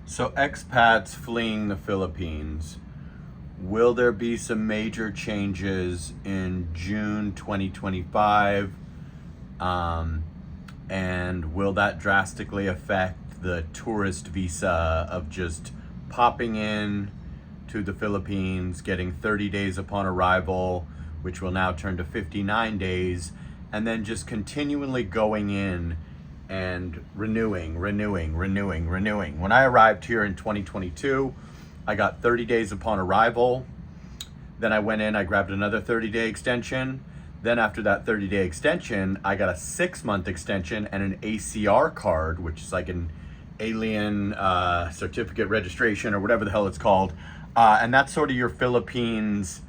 So expats fleeing the Philippines, will there be some major changes in June 2025? And will that drastically affect the tourist visa of just popping in to the Philippines, getting 30 days upon arrival, which will now turn to 59 days, and then just continually going in and renewing. When I arrived here in 2022, I got 30 days upon arrival. Then I went in, I grabbed another 30-day extension. Then after that 30-day extension, I got a 6-month extension and an ACR card, which is like an alien certificate registration or whatever the hell it's called. And that's sort of your Philippines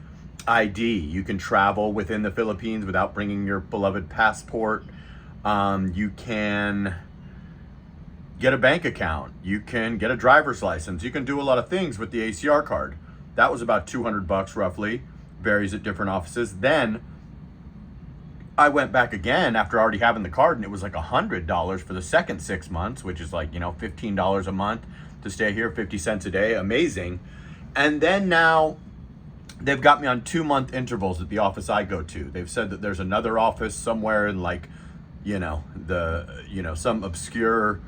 ID. You can travel within the Philippines without bringing your beloved passport. You can get a bank account. You can get a driver's license. You can do a lot of things with the ACR card. That was about $200 roughly. Varies at different offices. Then I went back again after already having the card, and it was like $100 for the second 6 months, which is like, $15 a month to stay here, 50 cents a day. Amazing. And then now they've got me on 2-month intervals at the office I go to. They've said that there's another office somewhere in like, some obscure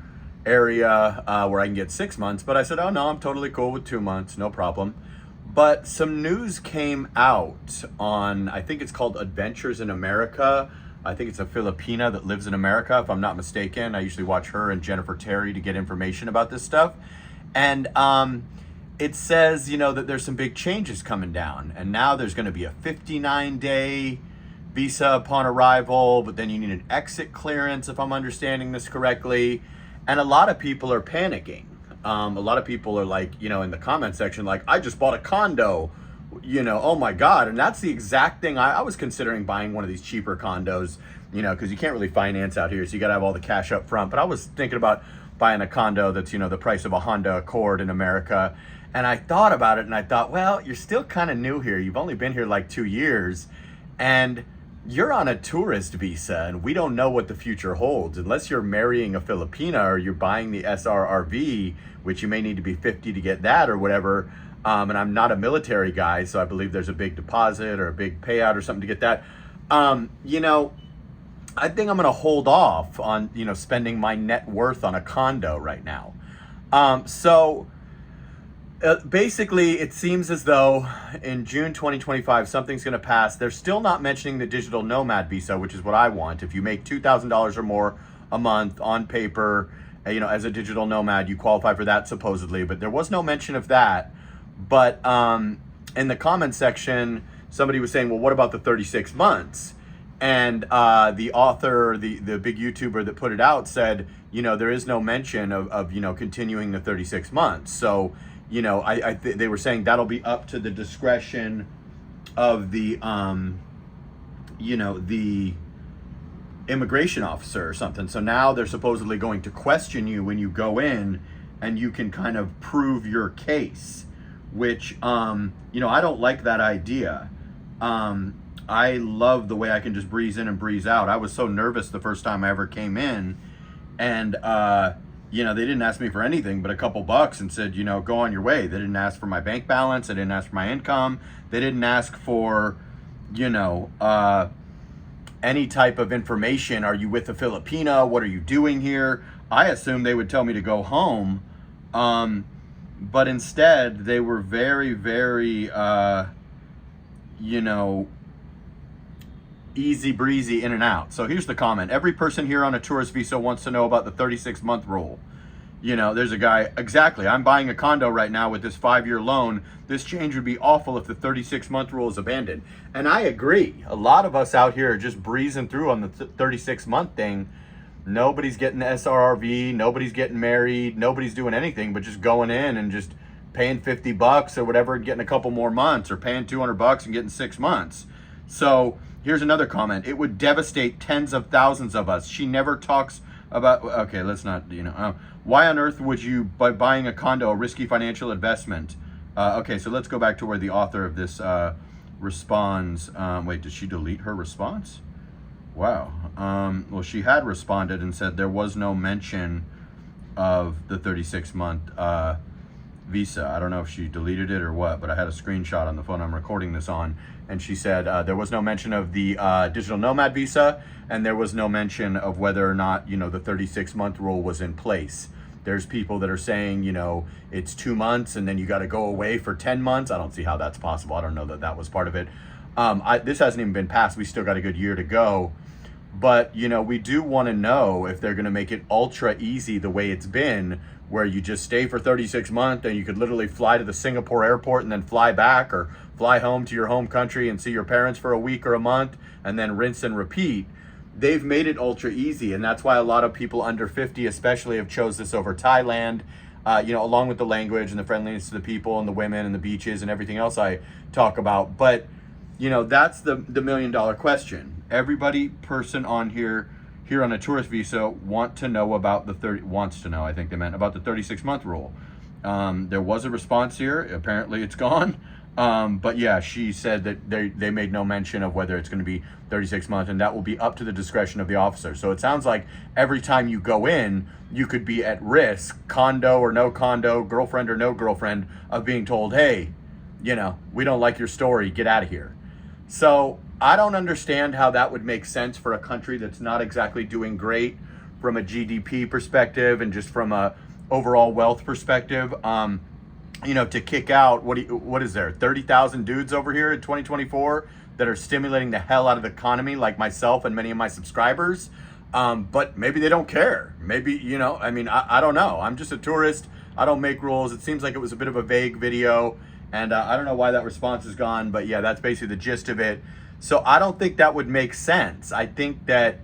area where I can get 6 months. But I said, oh no, I'm totally cool with 2 months, no problem. But some news came out on, I think it's called Adventures in America. I think it's a Filipina that lives in America, if I'm not mistaken. I usually watch her and Jennifer Terry to get information about this stuff. And it says, that there's some big changes coming down. And now there's going to be a 59-day visa upon arrival, but then you need an exit clearance, if I'm understanding this correctly. And a lot of people are panicking. A lot of people are like, in the comment section, like, I just bought a condo, oh my God. And that's the exact thing. I was considering buying one of these cheaper condos, because you can't really finance out here. So you got to have all the cash up front. But I was thinking about buying a condo that's, the price of a Honda Accord in America. And I thought about it and I thought, well, you're still kind of new here. You've only been here like 2 years and you're on a tourist visa, and we don't know what the future holds unless you're marrying a Filipina or you're buying the SRRV, which you may need to be 50 to get that or whatever. And I'm not a military guy, so I believe there's a big deposit or a big payout or something to get that. I think I'm going to hold off on, spending my net worth on a condo right now. Basically, it seems as though in June 2025, something's going to pass. They're still not mentioning the digital nomad visa, which is what I want. If you make $2,000 or more a month on paper, as a digital nomad, you qualify for that supposedly. But there was no mention of that. But in the comment section, somebody was saying, well, what about the 36 months? And the author, the big YouTuber that put it out said, there is no mention of continuing the 36 months. So, they were saying that'll be up to the discretion of the, the immigration officer or something. So now they're supposedly going to question you when you go in, and you can kind of prove your case, which, I don't like that idea. I love the way I can just breeze in and breeze out. I was so nervous the first time I ever came in, and, they didn't ask me for anything but a couple bucks and said, go on your way. They didn't ask for my bank balance. They didn't ask for my income. They didn't ask for, any type of information. Are you with a Filipina? What are you doing here? I assumed they would tell me to go home. But instead they were very, very, easy breezy in and out. So here's the comment. Every person here on a tourist visa wants to know about the 36-month rule. There's a guy, exactly. I'm buying a condo right now with this 5-year loan. This change would be awful if the 36-month rule is abandoned. And I agree. A lot of us out here are just breezing through on the 36-month thing. Nobody's getting the SRRV. Nobody's getting married. Nobody's doing anything but just going in and just paying $50 or whatever and getting a couple more months, or paying $200 and getting 6 months. So here's another comment. It would devastate tens of thousands of us. She never talks about, okay, let's not, why on earth would you, by buying a condo, a risky financial investment? Okay, so let's go back to where the author of this responds. Wait, did she delete her response? Wow. Well, she had responded and said there was no mention of the 36-month visa. I don't know if she deleted it or what, but I had a screenshot on the phone I'm recording this on, and she said there was no mention of the digital nomad visa, and there was no mention of whether or not, the 36-month rule was in place. There's people that are saying, it's 2 months and then you got to go away for 10 months. I don't see how that's possible. I don't know that that was part of it. This hasn't even been passed. We still got a good year to go. But, we do want to know if they're going to make it ultra easy the way it's been, where you just stay for 36 months and you could literally fly to the Singapore airport and then fly back, or fly home to your home country and see your parents for a week or a month and then rinse and repeat. They've made it ultra easy, and that's why a lot of people under 50 especially have chose this over Thailand, along with the language and the friendliness to the people and the women and the beaches and everything else I talk about. But that's the $1 million question. Everybody person on here on a tourist visa wants to know about the 36-month rule. There was a response here. Apparently it's gone. But yeah, she said that they made no mention of whether it's going to be 36 months, and that will be up to the discretion of the officer. So it sounds like every time you go in, you could be at risk, condo or no condo, girlfriend or no girlfriend, of being told, hey, we don't like your story, get out of here. So I don't understand how that would make sense for a country that's not exactly doing great from a GDP perspective and just from a overall wealth perspective. To kick out, what is there, 30,000 dudes over here in 2024 that are stimulating the hell out of the economy, like myself and many of my subscribers. But maybe they don't care. Maybe, I don't know. I'm just a tourist. I don't make rules. It seems like it was a bit of a vague video, and I don't know why that response is gone, but yeah, that's basically the gist of it. So I don't think that would make sense. I think that,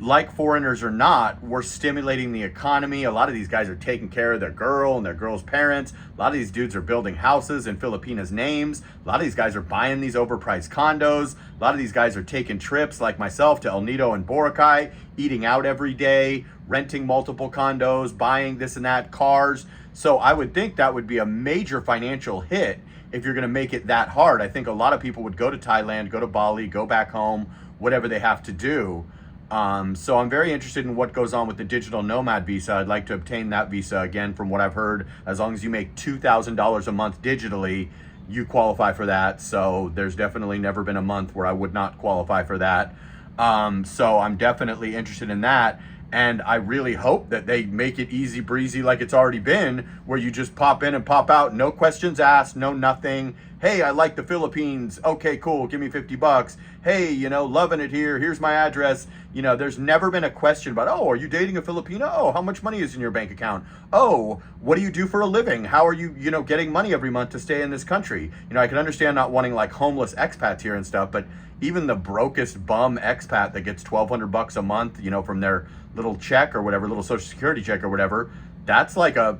like foreigners or not, we're stimulating the economy. A lot of these guys are taking care of their girl and their girl's parents. A lot of these dudes are building houses in Filipinas' names. A lot of these guys are buying these overpriced condos. A lot of these guys are taking trips, like myself, to El Nido and Boracay, eating out every day, renting multiple condos, buying this and that, cars. So I would think that would be a major financial hit if you're going to make it that hard. I think a lot of people would go to Thailand, go to Bali, go back home, whatever they have to do. So I'm very interested in what goes on with the digital nomad visa. I'd like to obtain that visa again. From what I've heard, as long as you make $2,000 a month digitally, you qualify for that. So there's definitely never been a month where I would not qualify for that. So I'm definitely interested in that. And I really hope that they make it easy breezy like it's already been, where you just pop in and pop out, no questions asked, no nothing. Hey, I like the Philippines. Okay, cool. Give me $50. Hey, loving it here. Here's my address. There's never been a question about, oh, are you dating a Filipina? Oh, how much money is in your bank account? Oh, what do you do for a living? How are you, getting money every month to stay in this country? I can understand not wanting like homeless expats here and stuff, but even the brokest bum expat that gets $1,200 a month, from their little check or whatever, little social security check or whatever, that's like a,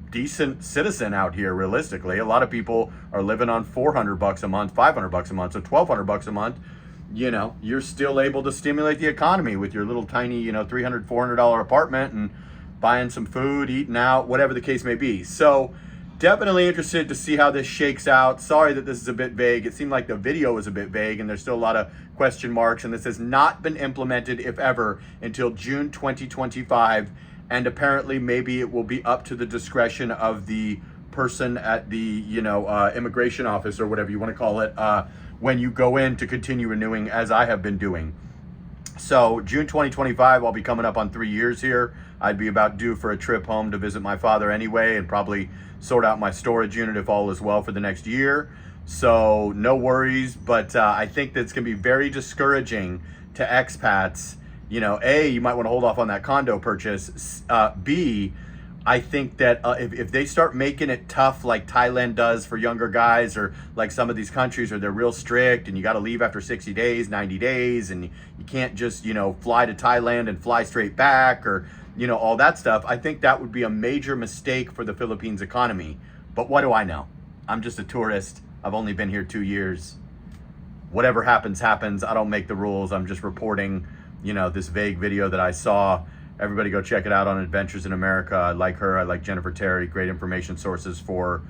decent citizen out here. Realistically, a lot of people are living on $400 a month, $500 a month, so $1,200 a month. You're still able to stimulate the economy with your little tiny, $300, $400 apartment and buying some food, eating out, whatever the case may be. So definitely interested to see how this shakes out. Sorry that this is a bit vague. It seemed like the video was a bit vague and there's still a lot of question marks, and this has not been implemented, if ever, until June 2025. And apparently maybe it will be up to the discretion of the person at the, immigration office or whatever you want to call it, when you go in to continue renewing, as I have been doing. So June 2025, I'll be coming up on 3 years here. I'd be about due for a trip home to visit my father anyway, and probably sort out my storage unit if all is well for the next year. So no worries, but I think that's going to be very discouraging to expats. A, you might want to hold off on that condo purchase. B, I think that if they start making it tough like Thailand does for younger guys, or like some of these countries where they're real strict and you got to leave after 60 days, 90 days, and you can't just, fly to Thailand and fly straight back, or, all that stuff, I think that would be a major mistake for the Philippines economy. But what do I know? I'm just a tourist. I've only been here 2 years. Whatever happens, happens. I don't make the rules. I'm just reporting this vague video that I saw. Everybody go check it out on Adventures in America. I like her. I like Jennifer Terry. Great information sources for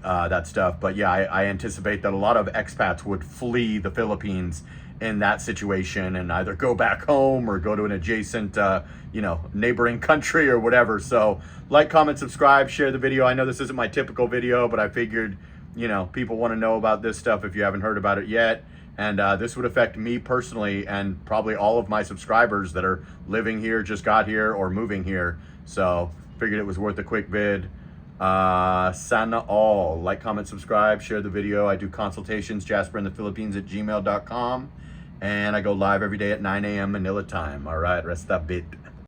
that stuff. But yeah, I anticipate that a lot of expats would flee the Philippines in that situation and either go back home or go to an adjacent, neighboring country or whatever. So like, comment, subscribe, share the video. I know this isn't my typical video, but I figured, people want to know about this stuff if you haven't heard about it yet. And this would affect me personally and probably all of my subscribers that are living here, just got here, or moving here. So figured it was worth a quick vid. Sana all. Like, comment, subscribe, share the video. I do consultations, Jasperinthephilippines at gmail.com. And I go live every day at 9 a.m. Manila time. All right, rest that bit.